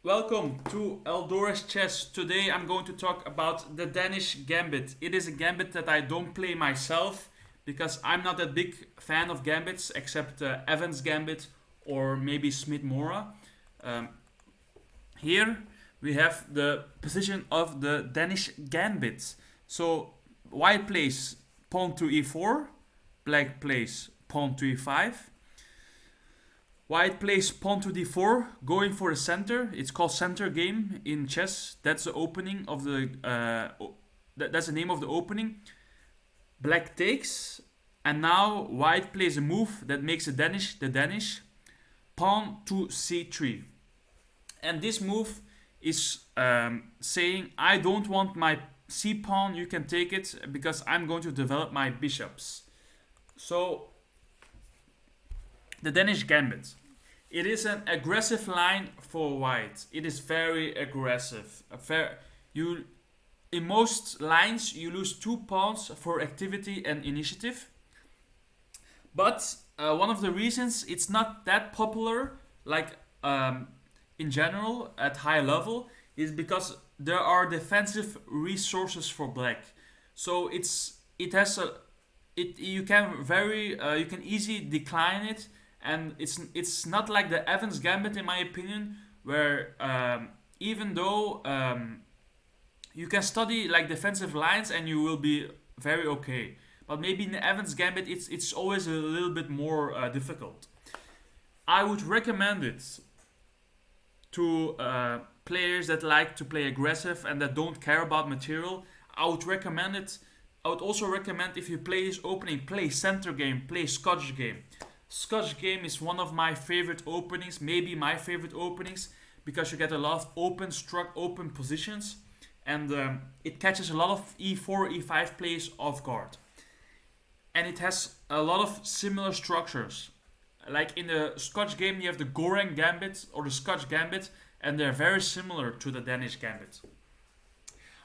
Welcome to Eldoreschess. Today I'm going to talk about the Danish Gambit. It is a gambit that I don't play myself because I'm not a big fan of gambits except Evans Gambit or maybe Smith Mora. Um, Here we have the position of the Danish Gambit. So white plays pawn to e4, black plays pawn to e5. White plays pawn to d4, going for the center. It's called center game in chess. That's the opening of the. That's the name of the opening. Black takes, and now white plays a move that makes the Danish pawn to c3. And this move is saying, I don't want my c pawn. You can take it because I'm going to develop my bishops. So the Danish Gambit. It is an aggressive line for white. It is very aggressive. You in most lines you lose 2 pawns for activity and initiative. But one of the reasons it's not that popular, like in general at high level, is because there are defensive resources for black. So it has a it you can easily decline it, and it's not like the Evans Gambit in my opinion, where even though you can study like defensive lines and you will be very okay, but maybe in the Evans Gambit it's always a little bit more difficult. I would recommend it to players that like to play aggressive and that don't care about material. I would recommend it. I would also recommend, if you play this opening, play center game, play Scotch game. Scotch game is one of my favorite openings, maybe my favorite openings, because you get a lot of open positions, and it catches a lot of e4, e5 plays off guard. And it has a lot of similar structures. Like in the Scotch game, you have the Goreng Gambit or the Scotch Gambit, and they're very similar to the Danish Gambit.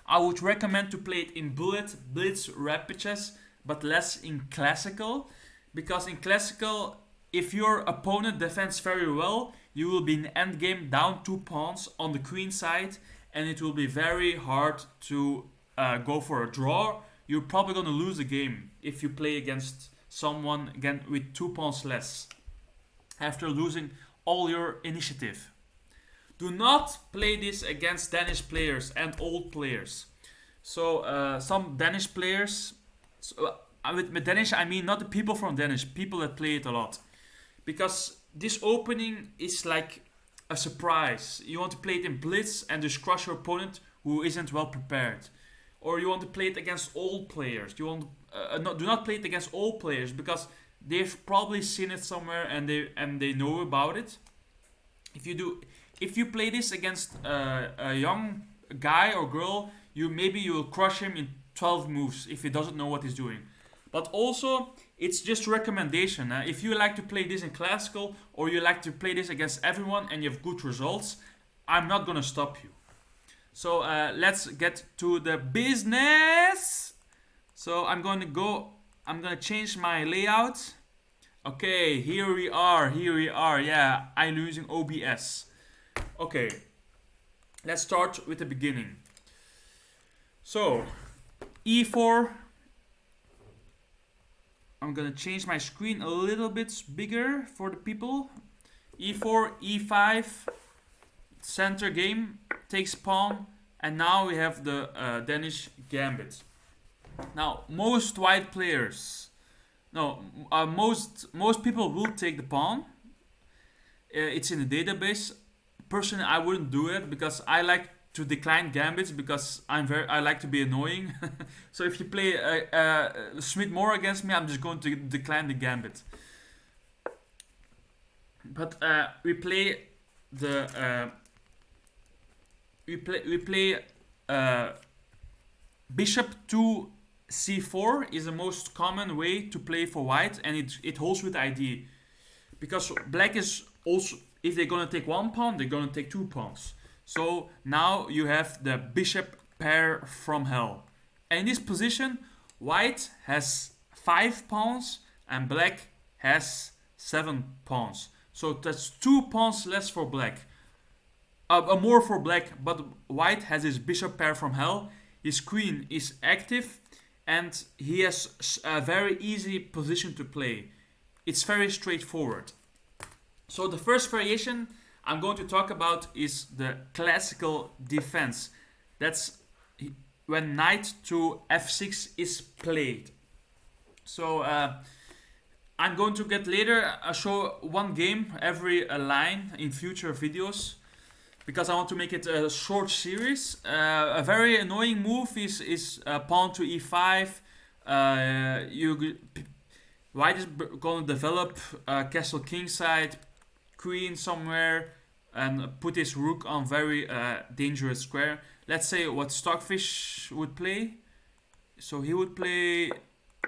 I would recommend to play it in bullet, blitz, rapid chess, but less in classical, because in classical, if your opponent defends very well, you will be in endgame down 2 pawns on the queen side, and it will be very hard to go for a draw. You're probably going to lose the game if you play against someone again with 2 pawns less after losing all your initiative. Do not play this against Danish players and old players. So some Danish players, with Danish I mean not the people from Danish, people that play it a lot. Because this opening is like a surprise. You want to play it in blitz and just crush your opponent who isn't well prepared. Or you want to play it against old players. Do not play it against old players because they've probably seen it somewhere and they know about it. If you play this against a young guy or girl, you will crush him in 12 moves if he doesn't know what he's doing. But also, it's just recommendation. If you like to play this in classical or you like to play this against everyone and you have good results, I'm not gonna stop you. So let's get to the business. So I'm gonna change my layout. Okay, here we are. Yeah, I'm using OBS. Okay, let's start with the beginning. So, e4. I'm gonna change my screen a little bit bigger for the people. e4, e5, center game, takes pawn, and now we have the Danish Gambit. Now, most white players, no, most people will take the pawn. It's in the database. Personally, I wouldn't do it because I like to decline gambits because I like to be annoying. So if you play Smith Moore against me, I'm just going to decline the gambit. But we play bishop to c4 is the most common way to play for white, and it holds with ID because black is also, if they're gonna take 1 pawn, they're gonna take 2 pawns. So now you have the bishop pair from hell. And in this position, white has 5 pawns and black has 7 pawns. So that's 2 pawns less for black. more for black, but white has his bishop pair from hell. His queen is active, and he has a very easy position to play. It's very straightforward. So the first variation I'm going to talk about is the classical defense. That's when knight to f6 is played. So I'm going to get later show one game every line in future videos, because I want to make it a short series. A very annoying move is pawn to e5. White is going to develop castle kingside, queen somewhere, and put his rook on very dangerous square. Let's say what Stockfish would play. So he would play...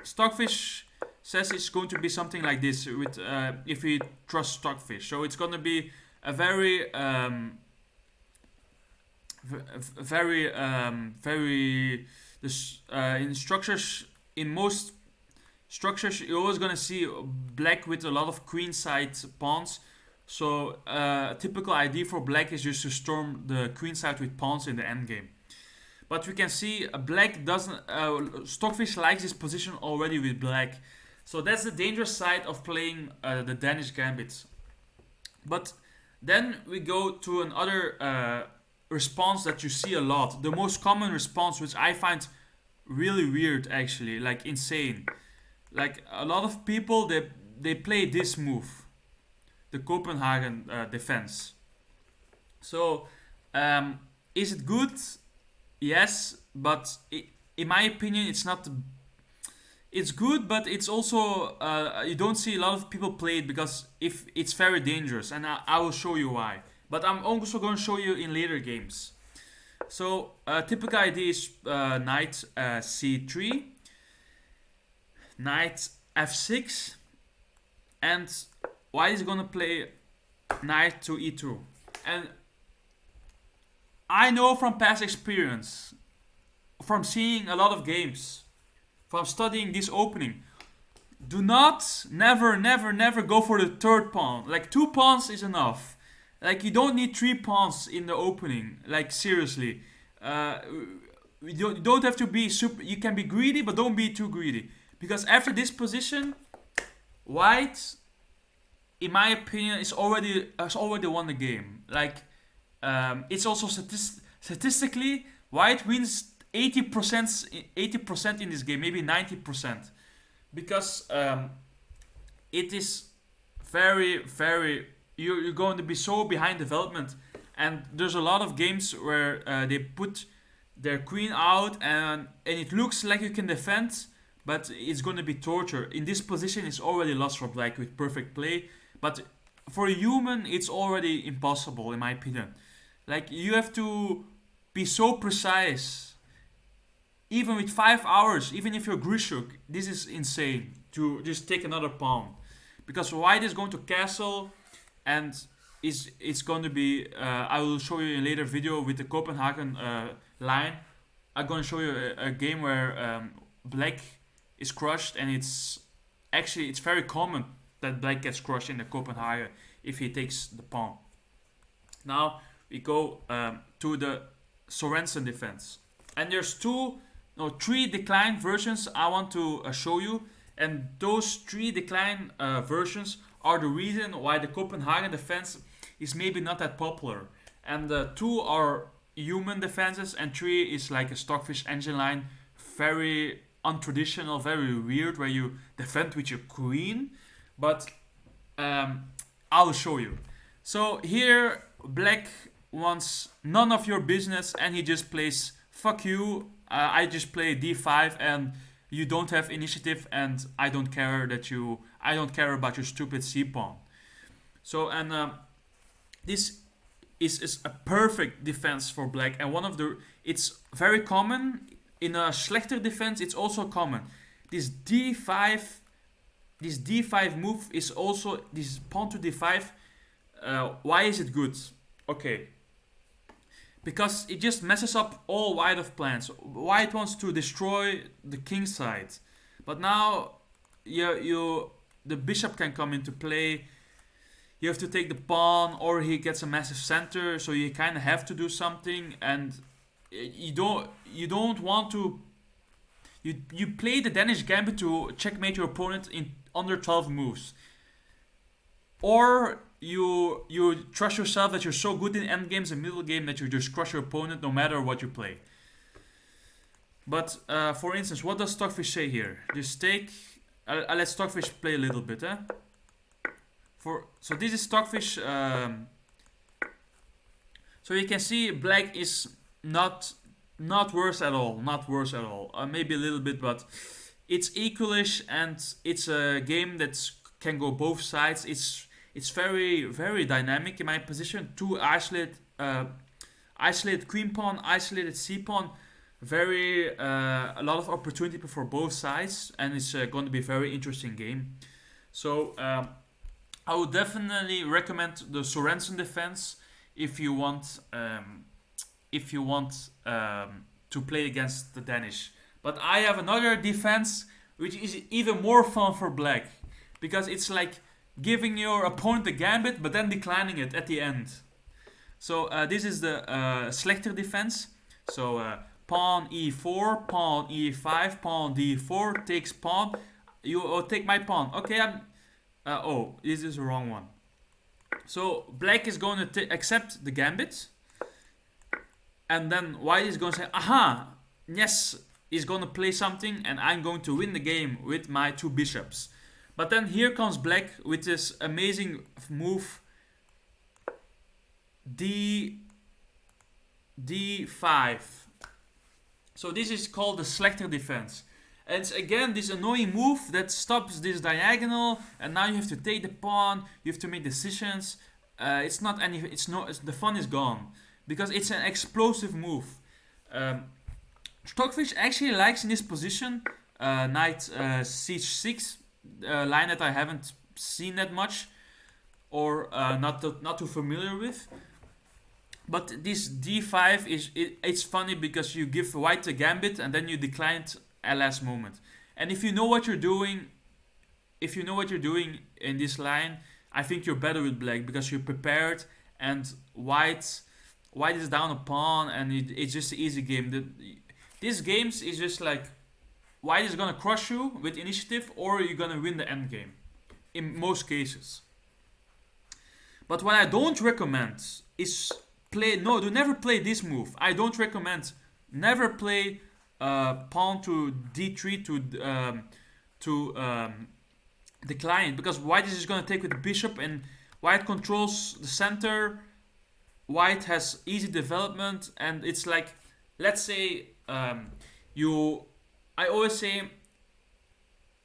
Stockfish says it's going to be something like this with if he trusts Stockfish. So it's going to be a very in structures, in most structures you're always gonna see black with a lot of queenside pawns. So typical idea for black is just to storm the queenside with pawns in the endgame. But we can see black doesn't. Stockfish likes his position already with black, so that's the dangerous side of playing the Danish Gambit. But then we go to another response that you see a lot. The most common response, which I find really weird, actually, like insane. Like a lot of people, they play this move, the Copenhagen defense. So is it good? Yes, but in my opinion, it's not. It's good, but it's also you don't see a lot of people play it because if it's very dangerous, and I will show you why. But I'm also going to show you in later games. So typical idea is knight c3, knight f6, and white is going to play knight to e2. And I know from past experience, from seeing a lot of games, from studying this opening, do not, never go for the third pawn. Like 2 pawns is enough. Like you don't need 3 pawns in the opening. Like seriously, you don't have to be super. You can be greedy, but don't be too greedy. Because after this position, white, in my opinion, has already won the game. Like it's also statistically, white wins 80% in this game, maybe 90%, because it is very you're going to be so behind development, and there's a lot of games where they put their queen out and it looks like you can defend, but it's going to be torture. In this position, it's already lost for black with perfect play, but for a human, it's already impossible in my opinion. Like you have to be so precise. Even with 5 hours, even if you're Grishuk, this is insane to just take another pawn. Because white is going to castle, and it's going to be, I will show you in a later video with the Copenhagen line. I'm going to show you a game where black is crushed, and it's very common that black gets crushed in the Copenhagen if he takes the pawn. Now we go to the Sorensen defense. And there's 3 decline versions I want to show you, and those 3 decline versions are the reason why the Copenhagen defense is maybe not that popular. And 2 are human defenses, and 3 is like a Stockfish engine line, very untraditional, very weird, where you defend with your queen. But I'll show you. So here black wants none of your business, and he just plays fuck you. I just play d5, and you don't have initiative, and I don't care about your stupid c pawn. So and this is a perfect defense for black, and it's very common in a Schlechter defense. It's also common. This d5 move is also this pawn to d5. Why is it good? Okay. Because it just messes up all white of plans. White wants to destroy the king side, but now the bishop can come into play. you have to take the pawn, or he gets a massive center, so you kind of have to do something, and you don't want to. You play the Danish Gambit to checkmate your opponent in under 12 moves, or you trust yourself that you're so good in end games and middle game that you just crush your opponent no matter what you play. But for instance, what does Stockfish say here? Just take. I'll let Stockfish play a little bit, eh? So this is Stockfish. So you can see black is not worse at all. Not worse at all. Maybe a little bit, but it's equalish, and it's a game that can go both sides. It's very, very dynamic in my position. Two isolated queen pawn, isolated c pawn. Very a lot of opportunity for both sides, and it's going to be a very interesting game. So I would definitely recommend the Sorensen defense if you want to play against the Danish. But I have another defense which is even more fun for black, because it's like giving your opponent a gambit but then declining it at the end. So this is the Slechter defense. So pawn e4, pawn e5, pawn d4, takes pawn. You take my pawn. Okay, this is the wrong one. So black is going to accept the gambit, and then white is going to say, aha, yes, he's going to play something, and I'm going to win the game with my two bishops. But then here comes black with this amazing move, d5. So this is called the Slechter defense. And it's again this annoying move that stops this diagonal, and now you have to take the pawn, you have to make decisions. The fun is gone, because it's an explosive move. Stockfish actually likes in this position knight c6, line that I haven't seen that much, or not too familiar with. But this d5 it's funny because you give white the gambit and then you decline it at last moment. And if you know what you're doing, in this line, I think you're better with black because you're prepared, and white is down a pawn, and it's just an easy game. These games is just like white is gonna crush you with initiative, or you're gonna win the end game in most cases. But what I don't recommend is do never play this move. I don't recommend. Never play pawn to d3 to decline, because white is just going to take with the bishop, and white controls the center. White has easy development, and it's like, let's say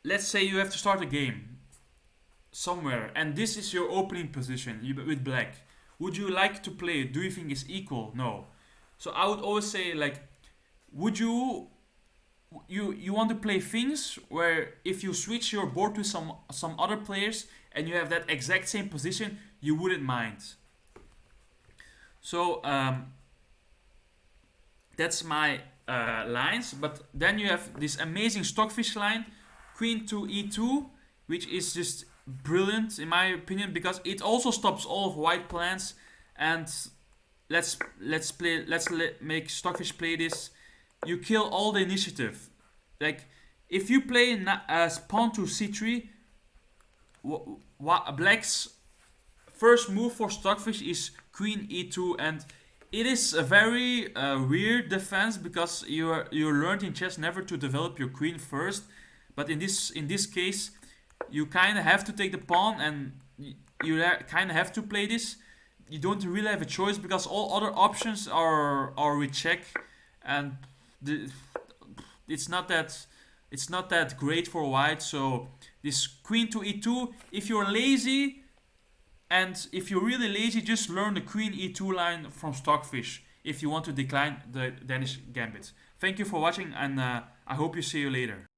let's say you have to start a game somewhere, and this is your opening position with black. Would you like to play it? Do you think it's equal? No. So I would always say, like, would you want to play things where if you switch your board with some other players and you have that exact same position, you wouldn't mind. So that's my lines. But then you have this amazing Stockfish line, queen to e2, which is just brilliant in my opinion, because it also stops all of white plans. And let's make Stockfish play this. You kill all the initiative. Like, if you play pawn to c3, black's first move for Stockfish is queen e2, and it is a very weird defense, because you learned in chess never to develop your queen first. But in this case, you kind of have to take the pawn, and you kind of have to play this. You don't really have a choice, because all other options are with check, and it's not that great for white. So this queen to e2, if you're lazy, and if you're really lazy, just learn the queen e2 line from Stockfish if you want to decline the Danish Gambit. Thank you for watching, and I hope you see you later.